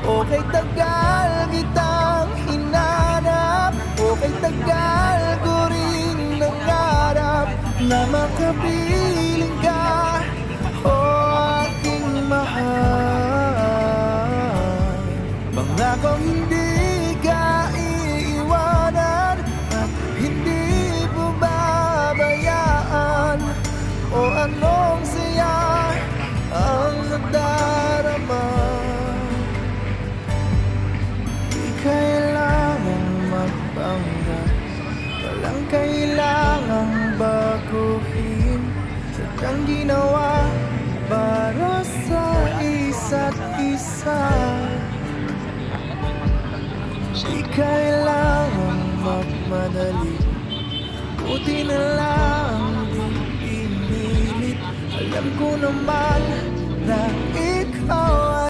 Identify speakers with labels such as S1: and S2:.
S1: Okay tagal kitang hinanap, okay tagal ko rin nangarap na makapiling ka, o aking mahal. Pangakong hindi ka iiwanan at hindi babayaan, o anong saya ang nadarama. Di kailangang magpanggap, walang kailangang baguhin, sadyang ginawa para sa isa't isa. Di kailangang magmadali, buti na lang di pinilit. Alam ko naman na ikaw